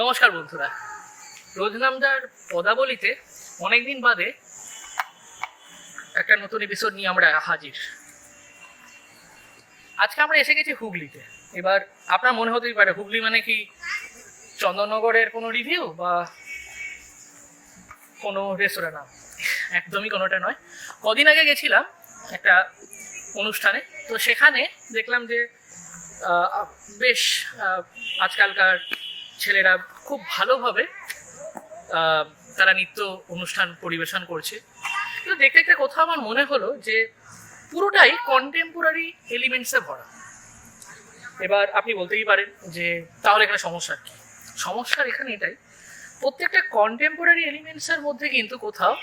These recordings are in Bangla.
নমস্কার বন্ধুরা, রোজনামদার পদাবলিতে অনেকদিন বাদে একটা নতুন এপিসোড নিয়ে আমরা হাজির। আজকে আমরা এসে গেছি হুগলিতে। এবার আপনার মনে হতেই পারে হুগলি মানে কি চন্দননগরের কোনো রিভিউ বা কোনো রেস্তোরাঁ? না, একদমই কোনোটা নয়। কদিন আগে গেছিলাম একটা অনুষ্ঠানে, তো সেখানে দেখলাম যে বেশ আজকালকার ছেলেরা খুব ভালোভাবে তারা নৃত্য অনুষ্ঠান পরিবেশন করছে। কিন্তু দেখতে দেখতে কোথাও আমার মনে হলো যে পুরোটাই কন্টেম্পোরারি এলিমেন্টসে ভরা। এবার আপনি বলতেই পারেন যে তাহলে এখানে সমস্যা কি? সমস্যার এখানে এটাই, প্রত্যেকটা কন্টেম্পোরারি এলিমেন্টসের মধ্যে কিন্তু কোথাও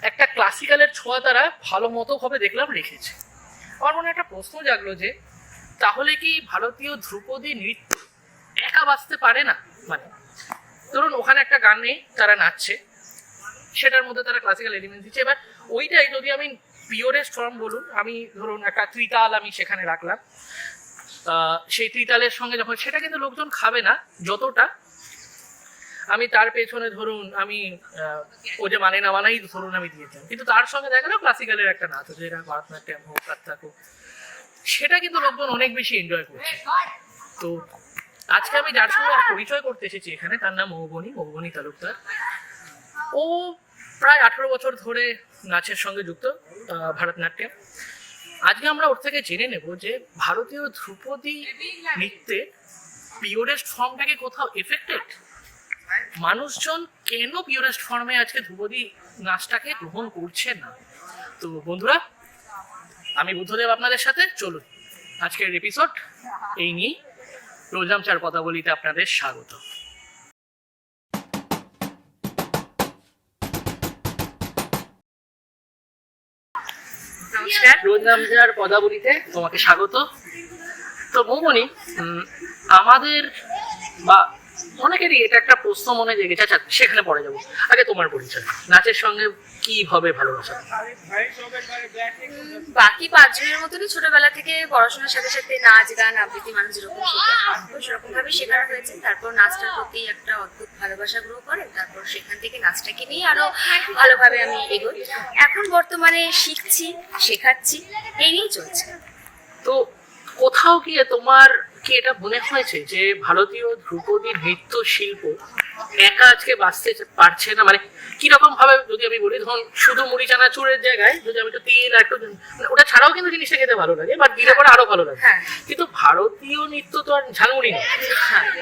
একটা ক্লাসিক্যালের ছোঁয়া তারা ভালো মতোভাবে দেখলাম রেখেছে। আমার মনে একটা প্রশ্ন জাগলো যে তাহলে কি ভারতীয় ধ্রুপদী নৃত্য একা বাঁচতে পারে না? মানে ধরুন ওখানে একটা গানে তারা নাচছে, সেটার মধ্যে তারা ক্লাসিক্যাল এলিমেন্ট দিচ্ছে। এবার ওইটাই যদি আমি পিওরেস্ট ফর্ম বলুন, আমি ধরুন একটা ত্রিতাল আমি সেখানে রাখলাম, সেই ত্রিতালের সঙ্গে যখন সেটা কিন্তু লোকজন খাবে না যতটা আমি তার পেছনে ধরুন আমি ও যে মানে না মানাই ধরুন আমি দিয়েছিলাম, কিন্তু তার সঙ্গে দেখা গেল ক্লাসিক্যালের একটা নাচ হচ্ছে, যেটা ভারতনাট্যম হোক কাত্থাক হোক, সেটা কিন্তু লোকজন অনেক বেশি এনজয় করছে। তো আজকে আমি যার সঙ্গে পরিচয় করতে এসেছি এখানে, তার নাম মৌবনী তালুকদার। ও প্রায় 18 বছর ধরে নাচের সঙ্গে যুক্ত, ভারতনাট্যম। আজকে আমরা ওর থেকে জেনে নেব যে ভারতীয় ধ্রুপদী নৃত্যে পিওরেস্ট ফর্মটাকে কোথাও এফেক্টেড, মানুষজন কেন পিওরেস্ট ফর্মে আজকে ধ্রুপদী নাচটাকে গ্রহণ করছে না। তো বন্ধুরা, আমি বুদ্ধদেব আপনাদের সাথে, চলুন আজকের এপিসোড এই নিয়ে রোজনাম চার কথা বলিতে আপনাদের স্বাগত। নমস্কার। রোজনাম চার কথা বলিতে তোমাকে স্বাগত। তো মৌমনি, আমাদের বা অনেকেরই এটা একটা প্রশ্ন মনে জেগেছে, আচ্ছা সেখানে পড়ে যাবো। আগে তোমার পরিচয়, নাচের সঙ্গে কিভাবে ভালোবাসা? বাকি 5 জনের মতনই ছোটবেলা থেকে পড়াশোনার সাথে সাথে নাচ গান আবৃত্তি মানুষ যেরকম শেখে সেরকম ভাবে শেখানো হয়েছে। তারপর নাচটার প্রতি একটা অদ্ভুত ভালোবাসা গ্রো করে, তারপর সেখান থেকে নাচটাকে নিয়ে আরো ভালোভাবে আমি এগোই। এখন বর্তমানে শিখছি, শেখাচ্ছি, এই নিয়েই চলছে। তো কোথাও গিয়ে তোমার কি এটা মনে হয়েছে যে ভারতীয় ধ্রুপদী নৃত্য শিল্প একা আজকে বাঁচতে পারছে না? মানে কিরকম ভাবে যদি আমি বলি, ধরুন শুধু মুড়ি চানাচুরের জায়গায় যদি আমি একটু তেল একটু, ওটা ছাড়াও কিন্তু জিনিসটা খেতে ভালো লাগে, বাট দিলে পরে আরো ভালো লাগে। কিন্তু ভারতীয় নৃত্য তো আর ঝালমুড়ি নয়,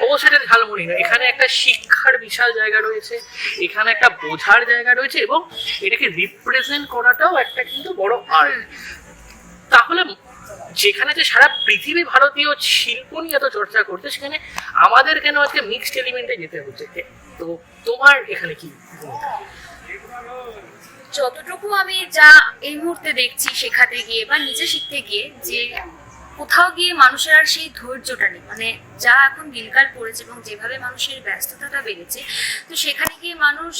অবশ্যই এটা ঝালমুড়ি নয়। এখানে একটা শিক্ষার বিশাল জায়গা রয়েছে, এখানে একটা বোঝার জায়গা রয়েছে, এবং এটাকে রিপ্রেজেন্ট করাটাও একটা কিন্তু বড় আর্ট। তাহলে যেখানে যে সারা পৃথিবী ভারতীয় শিল্প নিয়ে এত চর্চা করছে, সেখানে আমাদের কেন আজকে মিক্সড এলিমেন্টে যেতে হচ্ছে? তো তোমার এখানে কি? যতটুকু আমি যা এই মুহূর্তে দেখছি শেখাতে গিয়ে বা নিজে শিখতে গিয়ে, যে কোথাও গিয়ে মানুষের আর সেই ধৈর্যটা নেই। মানে যা এখন দিনকাল পড়েছে এবং যেভাবে মানুষের ব্যস্ততাটা বেড়েছে, তো সেখানে গিয়ে মানুষ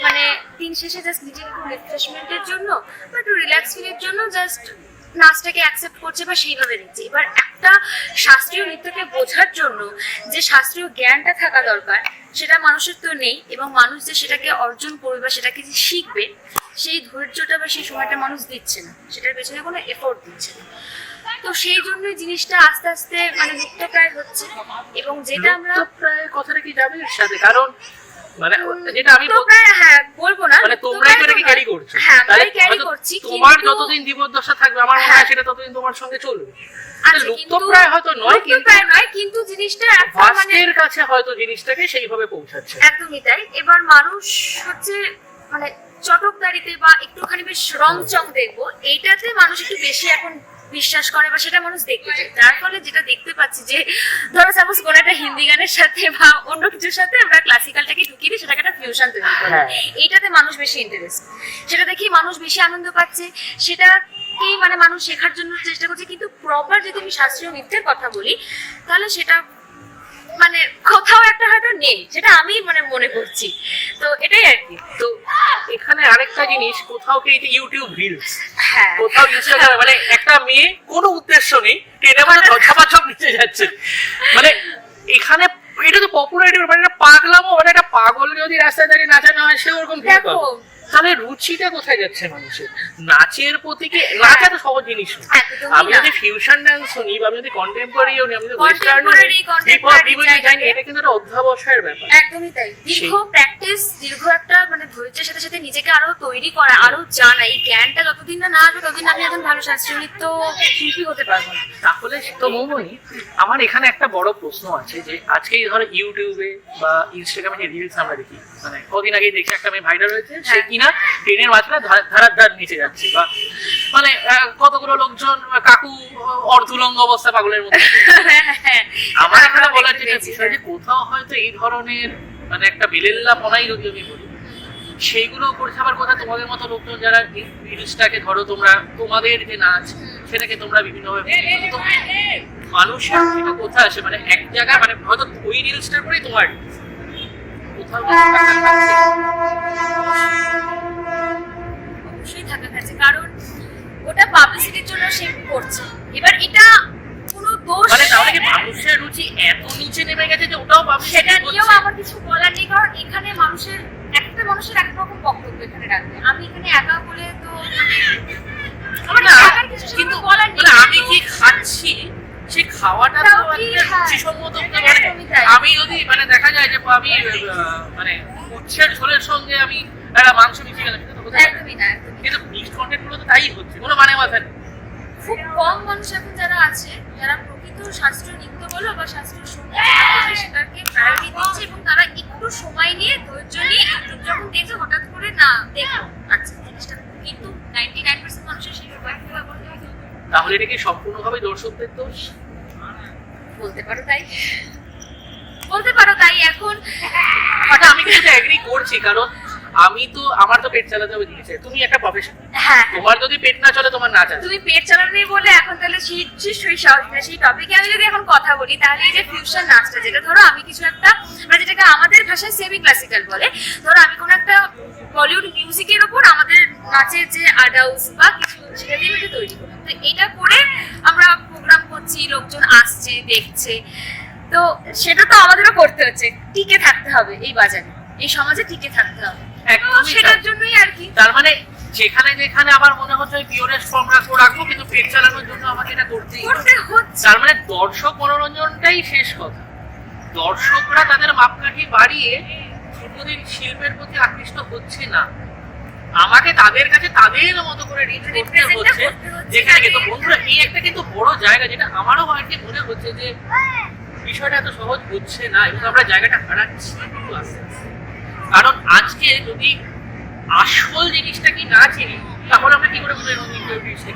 মানে দিন শেষে জাস্ট নিজের একটু রিফ্রেশমেন্টের জন্য বা একটু রিল্যাক্স ফিলের জন্য জাস্ট নাচটাকে অ্যাকসেপ্ট করছে বা সেইভাবে নিচ্ছে। এবার একটা শাস্ত্রীয় নৃত্যকে বোঝার জন্য যে শাস্ত্রীয় জ্ঞানটা থাকা দরকার, সেটা মানুষের তো নেই, এবং মানুষ যে সেটাকে অর্জন করবে বা সেটাকে যে শিখবে, সেই ধৈর্যটা বা সেই সময়টা মানুষ দিচ্ছে না, সেটার পেছনে কোনো এফোর্ট দিচ্ছে না। তো সেই জন্যই জিনিসটা আস্তে আস্তে মানে লুপ্তপ্রায় হচ্ছে। এবং যেটা আমরা প্রায় কথাটা কি যাবে এর সাথে, কারণ মানে যেটা আমি বলবো না, মানে তোমরাই এটাকে ক্যারি করছো। হ্যাঁ, আমি ক্যারি করছি। তোমার যতদিন জীবদ্দশা থাকবে, আমার মনে হয় সেটা ততদিন তোমার সঙ্গে চলবে। লুপ্তপ্রায় হয়তো নয়, কিন্তু জিনিসটা ফার্স্টের কাছে হয়তো জিনিসটাকে সেইভাবে পৌঁছাচ্ছে। একদমই তাই। এবার মানুষ হচ্ছে মানে চটকদারিতে বা একটুখানি বেশ রংচং দেখবো, এইটাতে মানুষ একটু বেশি এখন বিশ্বাস করে বা সেটা মানুষ দেখতে চায়। তার ফলে যেটা দেখতে পাচ্ছি যে, ধরো সাপোজ কোনো একটা হিন্দি গানের সাথে বা অন্য কিছুর সাথে আমরা ক্লাসিক্যালটাকে ঢুকিয়ে দিই, সেটাকে একটা ফিউশন তৈরি করি, এইটাতে মানুষ বেশি ইন্টারেস্ট, সেটা দেখি মানুষ বেশি আনন্দ পাচ্ছে, সেটাকেই মানে মানুষ শেখার জন্য চেষ্টা করছে। কিন্তু প্রপার যদি আমি শাস্ত্রীয় নৃত্যের কথা বলি, তাহলে সেটা মানে কোথাও একটা হয়তো নেই, সেটা আমি মানে মনে করছি। তো এটাই আর কি। তো এখানে আরেকটা জিনিস, কোথাও কি ইউটিউব রিলস, কোথাও ইনস্টাগ্রামে, মানে একটা মেয়ে কোনো উদ্দেশ্য নেই, ট্রেনে মানে ঝপাঝপ নিচে যাচ্ছে, মানে এখানে এটা তো পপুলারিটি, মানে একটা পাগলামো, মানে একটা পাগল যদি রাস্তায় দাঁড়িয়ে নাচানো হয়, সে ওরকম ভিড় পাবে। তাহলে রুচিটা কোথায় যাচ্ছে মানুষের নাচের প্রতি? কি নাচ এত সহজ জিনিস না। আমি যদি ফিউশন ডান্স শুনি বা আমি যদি কন্টেম্পোরারি শুনি, আমি যদি ওয়েস্টার্ন জানি, এটা কিন্তু একটা অধ্যাবসায়ের ব্যাপার। একদমই তাই। দীর্ঘ প্র্যাকটিস, দীর্ঘ একটা মানে ধৈর্যের সাথে সাথে নিজেকে আরো তৈরি করা, আরো জানা, এই জ্ঞানটা যতদিন না আসবে ততদিন আমি একজন ভালো শাস্ত্রীয় নৃত্য শিল্পী হতে পারবো না। তাহলে তো মৌমনি, আমার এখানে একটা বড় প্রশ্ন আছে যে আজকে ধরো ইউটিউবে বা ইনস্টাগ্রামে যে রিলস আমরা দেখি, মানে কদিন আগেই দেখি একটা মেয়ে ভাইরাল হয়েছে, সে কিনা ট্রেনের মাঝখানে ধারার ধার নিচে যাচ্ছে, বা মানে কতগুলো লোকজন কাকু অর্ধুলঙ্গ অবস্থা পাগলের মধ্যে। আমার এখানে বলার যেটা বিষয়, যে কোথাও হয়তো এই ধরনের মানে একটা বেলেল্লাপনাই যদি আমি বলি, সেইগুলো করছে। আবার কোথাও তোমাদের মতো লোকজন যারা রিলসটাকে ধরো তোমরা, তোমাদের যে নাচ সেটাকে তোমরা বিভিন্নভাবে মানুষের সেটা কোথায় আসে, মানে এক জায়গায় মানে হয়তো ওই রিলসটার পরেই তোমার কোথাও অবশ্যই থাকা খাচ্ছে, কারণ ওটা পাবলিসিটির জন্য সে করছে। এবার এটা কোনো দোষ মানে তাহলে কি মানুষের রুচি এত নিচে নেমে গেছে যে ওটাও সেটা নিয়েও আমার কিছু বলার নেই, কারণ এখানে মানুষের একটা মানুষের এক রকম বক্তব্য এখানে রাখবে। আমি এখানে একা বলে তো আমার একার কিছু কিন্তু বলার নেই। আমি কি খাচ্ছি, সে খাওয়াটা তো রুচিসম্মত হতে পারে। আমি যদি মানে দেখা যায় যে আমি মানে উচ্ছের ঝোলের সঙ্গে আমি একটা মাংস মিশিয়ে গেল, সেটা তো বোঝা যায় না। একদমই না, একদমই না। কিন্তু মিক্সড কন্টেন্ট গুলো তো তাই হচ্ছে, কোনো মানে মাথা নেই। খুব কম মানুষ এখন যারা আছে, যারা প্রকৃত শাস্ত্রীয় নৃত্য বলো বা শাস্ত্রীয় সঙ্গীত বলো, সেটাকে প্রায়োরিটি দিচ্ছে এবং তারা একটু সময় নিয়ে ধৈর্য নিয়ে একটু যখন দেখছে হঠাৎ করে না দেখো আচ্ছা জিনিসটা, কিন্তু 99% মানুষের সেই সময়টা ব্যবহার করে। তাহলে এটা কি সম্পূর্ণভাবে দর্শকদের দোষ? বলতে পারো তাই, বলতে পারো তাই। এখন আচ্ছা, আমি কিন্তু এগ্রি করছি, কারণ আমি তো, আমার তো পেট চালাতে হবে জিনিস, তুমি একটা প্রফেশন, হ্যাঁ, তোমার যদি পেট না চলে তোমার নাচ আছে। তুমি পেট চালানি বলে এখন তাহলে সেই সেই টপিকে আমি যদি এখন কথা বলি, তাহলে এই যে ফিউশন নাচটা, যেটা ধরো আমি কিছু একটা, মানে যেটাকে আমাদের ভাষায় সেমি ক্লাসিক্যাল বলে, ধরো আমি কোনো একটা বলিউড মিউজিকের ওপর আমাদের নাচের যে আডাউস বা কিছু সেটা দিয়ে এটা তৈরি করলাম, তো এটা করে আমরা প্রোগ্রাম করছি, লোকজন আসছে দেখছে, তো সেটা তো আমাদেরও করতে হচ্ছে, টিকে থাকতে হবে এই বাজারে, এই সমাজে টিকে থাকতে হবে, তো একদমই সেটার তাই। জন্যই আর কি। তার মানে যেখানে যেখানে আমার মনে হচ্ছে পিওরেস্ট ফর্ম রাখবো, কিন্তু পেট চালানোর জন্য আমাকে এটা করতেই হবে। করতে হচ্ছে। তার মানে দর্শক মনোরঞ্জনটাই শেষ কথা। দর্শকরা তাদের মাপকাঠি বাড়িয়ে কোনোদিন শিল্পের প্রতি আকৃষ্ট হচ্ছে না, আমাকে তাদের কাছে তাদের মতো করে রিচ করতে Represent হচ্ছে। করতে হচ্ছে যেখানে কিন্তু তাদের। বন্ধুরা এই একটা কিন্তু বড় জায়গা, যেটা আমারও আর কি মনে হচ্ছে যে বিষয়টা এত সহজ হচ্ছে না, এবং আমরা জায়গাটা হারাচ্ছি কিন্তু আস্তে আস্তে। কারণ আজকে যদি আসল জিনিসটা কি না চিনি, তাহলে আমরা কি করে বুঝবো রঙিন বিষয়?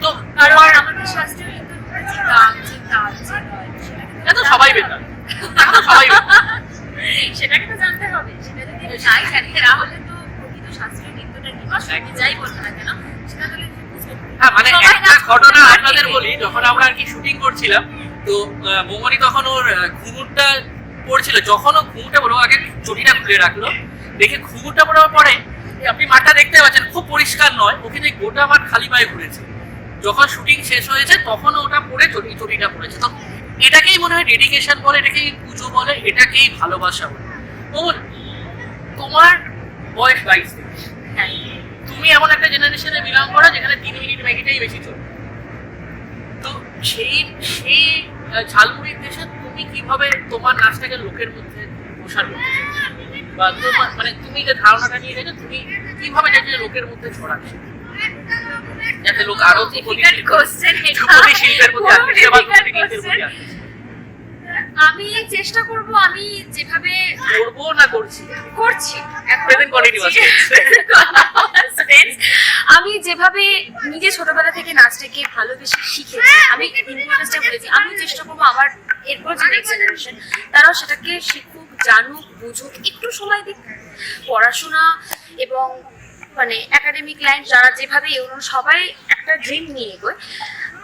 তো কারণ তোমার আমাদের শাস্ত্রীয় নৃত্যের যে গান, যে তাল, যে লয়, এটা তো সবাই বেকার, এটা তো সবাই বেকার। সেটাকে তো জানতে হবে। সেটা যদি আমি নাই জানি, তাহলে তো প্রকৃত শাস্ত্রীয় নৃত্যটা কি বা সঙ্গীত যাই বলতে না কেন, সেটা তাহলে বুঝবে না। হ্যাঁ, মানে সবাই একটা নাচ ঘটনা করতে আপনাদের পারবে। বলি, যখন আমরা আর কি শুটিং করছিলাম, তো মোমনি তখন ওর ঘুঙুরটা পড়ছিল, যখন ও ঘুঙুরটা পড়লো, আগে চটিটা খুলে রাখলো, দেখে ঘুঙুরটা পড়ার পরে আপনি মাঠটা দেখতে পাচ্ছেন খুব পরিষ্কার নয়, ও কিন্তু এই গোটা মাঠ খালি পায়ে ঘুরেছে। যখন শুটিং শেষ হয়েছে তখন ওটা পরে চটিটা পড়েছে। তো এটাকেই মনে হয় ডেডিকেশন বলে, এটাকেই পুজো বলে, এটাকেই ভালোবাসা বলে। মোমন, তোমার বয়স 22, হ্যাঁ, তুমি এমন একটা জেনারেশনে বিলং করো যেখানে 3 মিনিট ম্যাগিটাই বেশি চলে। তো সেই সেই ঝালমুড়ির দেশে তুমি কিভাবে তোমার নাচটাকে লোকের মধ্যে প্রসার করতে চাইছো? বা তোমার মানে তুমি যে ধারণাটা নিয়ে গেছো, তুমি কিভাবে চাইছো যে লোকের মধ্যে ছড়াচ্ছে, যাতে লোক আরো difficult question এটা। ধ্রুপদী শিল্পের প্রতি খুব আকৃষ্ট বা difficult ধ্রুপদী নৃত্যের প্রতি question। আকৃষ্ট। আমি চেষ্টা করব, আমি যেভাবে করবো না করছি? করছি এখন Present continuous tense, আমি যেভাবে নিজে ছোটবেলা থেকে নাচটাকে ভালোবেসে শিখেছি, আমি ইম্পর্টেন্সটা বুঝেছি, আমি চেষ্টা করবো আমার এরপর যে নেক্সট জেনারেশন তারাও সেটাকে শিখুক, জানুক, বুঝুক, একটু সময় দিক। পড়াশোনা এবং মানে একাডেমিক লাইন যারা যেভাবে এগোনো, সবাই একটা ড্রিম নিয়ে এগোয়,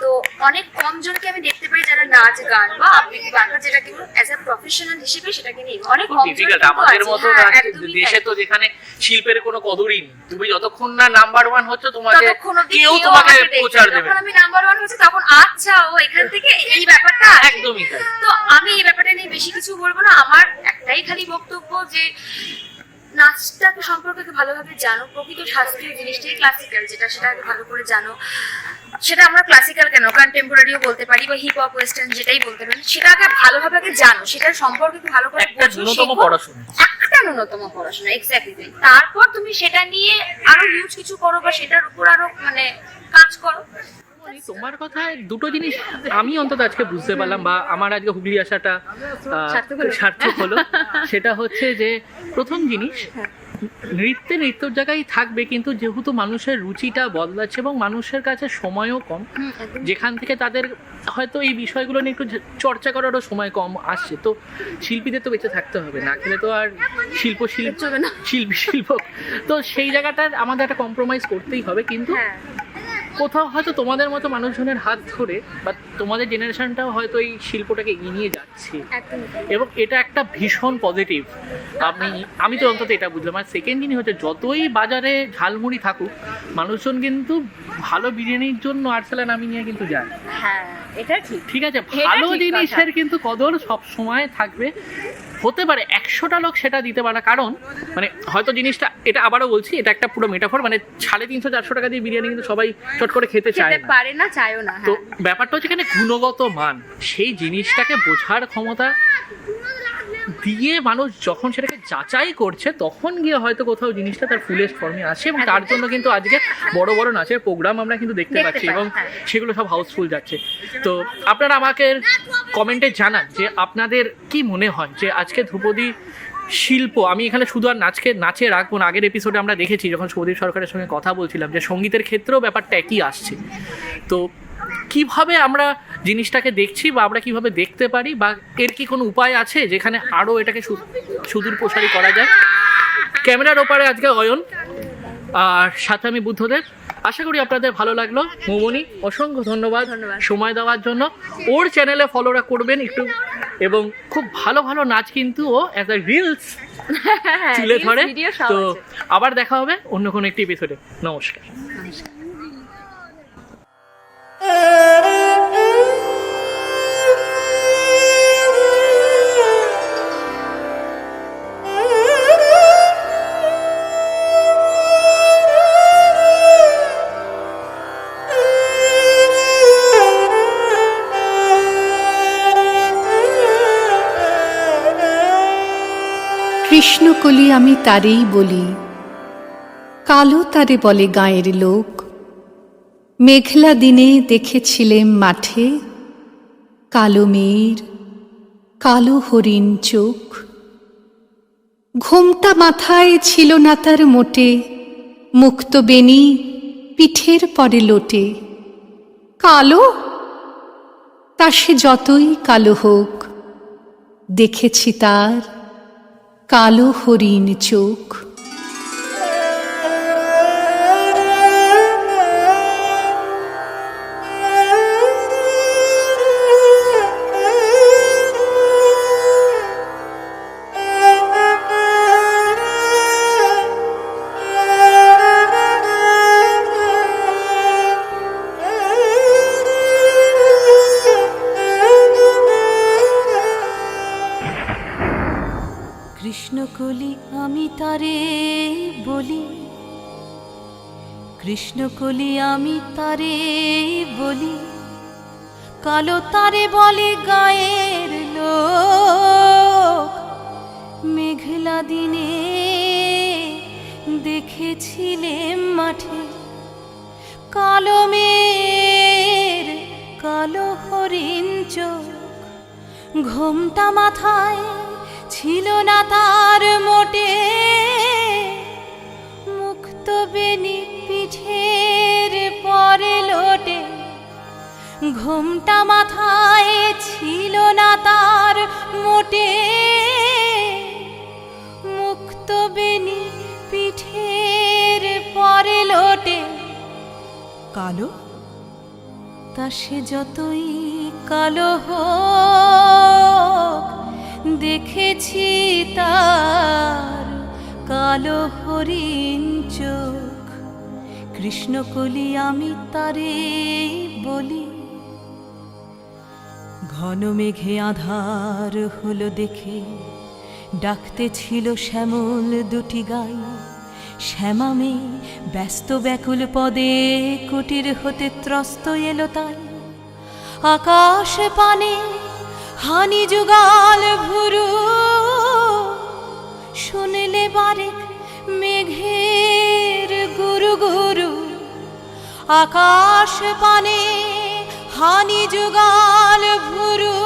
তো অনেক কম জনকে আমি দেখতে পাই যারা নাচ গান বা আবৃত্তি বাংলা যেটাকে অ্যাজ এ প্রফেশনাল হিসেবে সেটাকে নিয়ে এগোয়। অনেক খুব কম জন ডিফিকাল্ট কিন্তু আমাদের আছে। মতো হ্যাঁ, একদমই দেশে, তাই। তো যেখানে শিল্পের কোনো কদরই নেই। তুমি যতক্ষণ না নাম্বার 1 হচ্ছ, তোমাকে ততক্ষণ অবধি কেউ কেউ তোমাকে আমাকে দেখবে। প্রচার দেবে যখন আমি নাম্বার 1 হচ্ছে তখন আচ্ছা ও এখান থেকে এই ব্যাপারটা আসে। একদমই তাই। তো আমি এই ব্যাপারটা নিয়ে বেশি কিছু বলবো না, আমার একটাই খালি বক্তব্য যে নাচটাকে সম্পর্কে ভালোভাবে জানো, প্রকৃত শাস্ত্রীয় জিনিসটাই ক্লাসিক্যাল যেটা, সেটা আগে ভালো করে জানো। সেটা আমরা ক্লাসিক্যাল কেন, কন্টেম্পোরারিও বলতে পারি বা হিপ হপ ওয়েস্টার্ন যেটাই বলতে পারি, সেটা আগে ভালোভাবে আগে জানো, সেটার সম্পর্কে একটু ভালো করে একটা বোঝো, ন্যূনতম শেখো। পড়াশোনা। একটা ন্যূনতম পড়াশোনা, এক্স্যাক্টলি। তারপর তুমি সেটা নিয়ে আরো হিউজ কিছু করো বা সেটার উপর আরো মানে কাজ করো। তোমার কথায় দুটো জিনিস আমি অন্তত আজকে বুঝতে পারলাম, বা আমার আজকে হুগলি আসাটা সার্থক হলো। সেটা হচ্ছে যে প্রথম জিনিস, নৃত্যের জায়গায় থাকবে, কিন্তু যেহেতু মানুষের রুচিটা বদলাচ্ছে এবং মানুষের কাছে সময়ও কম, যেখান থেকে তাদের হয়তো এই বিষয়গুলো নিয়ে একটু চর্চা করারও সময় কম আসছে, তো শিল্পীদের তো বেঁচে থাকতে হবে, না খেলে তো আর শিল্প। তো সেই জায়গাটার আমাদের একটা কম্প্রোমাইজ করতেই হবে, কিন্তু কোথাও হয়তো তোমাদের মতো মানুষজনের হাত ধরে বা তোমাদের জেনারেশনটাও হয়তো এই শিল্পটাকে এগিয়ে নিয়ে যাচ্ছে, এবং এটা একটা ভীষণ পজিটিভ। আমি তো অন্তত এটা বুঝলাম। আর সেকেন্ড জিনিস হচ্ছে, যতই বাজারে ঝালমুড়ি থাকুক, মানুষজন কিন্তু ভালো বিরিয়ানির জন্য আরসালা নামি নিয়ে কিন্তু যায়। হ্যাঁ, এটা ঠিক। ঠিক আছে, ভালো জিনিসের কিন্তু কদর সব সময় থাকবে। হতে পারে 100টা লোক সেটা দিতে পারে, কারণ মানে হয়তো জিনিসটা, এটা আবারও বলছি, এটা একটা পুরো মেটাফর, মানে 350-400 টাকা দিয়ে বিরিয়ানি কিন্তু সবাই চট করে খেতে চায় না, পারে না, চায়ও না। তো ব্যাপারটা হচ্ছে এখানে গুণগত মান, সেই জিনিসটাকে বোঝার ক্ষমতা দিয়ে মানুষ যখন সেটাকে যাচাই করছে তখন গিয়ে হয়তো কোথাও জিনিসটা তার ফুলেস্ট ফর্মে আসে, এবং তার জন্য কিন্তু আজকে বড় বড় নাচের প্রোগ্রাম আমরা কিন্তু দেখতে পাচ্ছি, এবং সেগুলো সব হাউসফুল যাচ্ছে। তো আপনারা আমাকে কমেন্টে জানান যে আপনাদের কি মনে হয় যে আজকে ধ্রুপদী শিল্প, আমি এখানে শুধু আর নাচে রাখবো না, আগের এপিসোডে আমরা দেখেছি যখন সৌদীপ সরকারের সঙ্গে কথা বলছিলাম যে সঙ্গীতের ক্ষেত্রেও ব্যাপারটা একই আসছে। তো কিভাবে আমরা জিনিসটাকে দেখছি বা আমরা কিভাবে দেখতে পারি, বা এর কি কোনো উপায় আছে যেখানে আরও এটাকে সুদূর প্রসারী করা যায়? ক্যামেরার ওপারে আজকে অয়ন, আর সাথে আমি বুদ্ধদেব। আশা করি আপনাদের ভালো লাগলো। মৌমনি, অসংখ্য ধন্যবাদ সময় দেওয়ার জন্য। ওর চ্যানেলে ফলোরা করবেন একটু, এবং খুব ভালো ভালো নাচ কিন্তু ও অ্যাজ আ রিলস তুলে ধরে। তো আবার দেখা হবে অন্য কোনো একটি এপিসোডে। নমস্কার। কৃষ্ণকলি আমি তারেই বলি, কালো তারে বলে গাঁয়ের লোক। মেঘলা দিনে দেখেছিলেম মাঠে, কালো মেয়ের কালো হরিণ চোখ। ঘোমটা মাথায় ছিল না তার মোটে, মুক্ত বেনি পিঠের পরে লোটে। কালো, তা সে যতই কালো হোক, দেখেছি তার কালো হরিণ চোখ। কৃষ্ণকলি আমি তারে বলি, কৃষ্ণকলি আমি তারে বলি, কালো তারে বলে গায়ের লোক। মেঘলা দিনে দেখেছিলেম মাঠে, কালো মেয়ের কালো হরিণ চোখ। ঘোমটা মাথায় ছিল না তার মোটে, মুক্ত বেনি পিঠের পরে লোটে। ঘোমটা মাথায় ছিল না তার মোটে, মুক্ত বেনি পিঠের পরে লোটে। কালো, তা সে যতই কালো হোক, দেখেছি তার কালো হরিণ চোখ। কৃষ্ণকলি আমি তারে বলি। ঘন মেঘে আধার হলো দেখে, ডাকতে ছিল শ্যামল দুটি গাই। শ্যামা মেয়ে ব্যস্ত ব্যাকুল পদে, কুটির হতে ত্রস্ত এলো তাই। আকাশ পানে হানি যুগাল ভুরু, শুনলে বারেক মেঘের গুরু গুরু। আকাশ পানে হানি যুগাল ভুরু,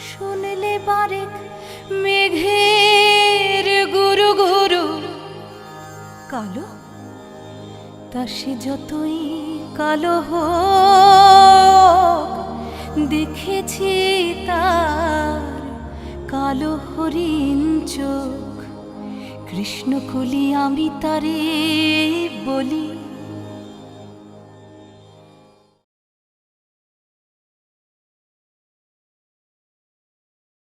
শুনলে বারেক মেঘের গুরু গুরু। কালো, তা সে যতই কালো হোক, দেখেছি তার কালো হরিণ চোখ। কৃষ্ণকলি আমি তারে বলি।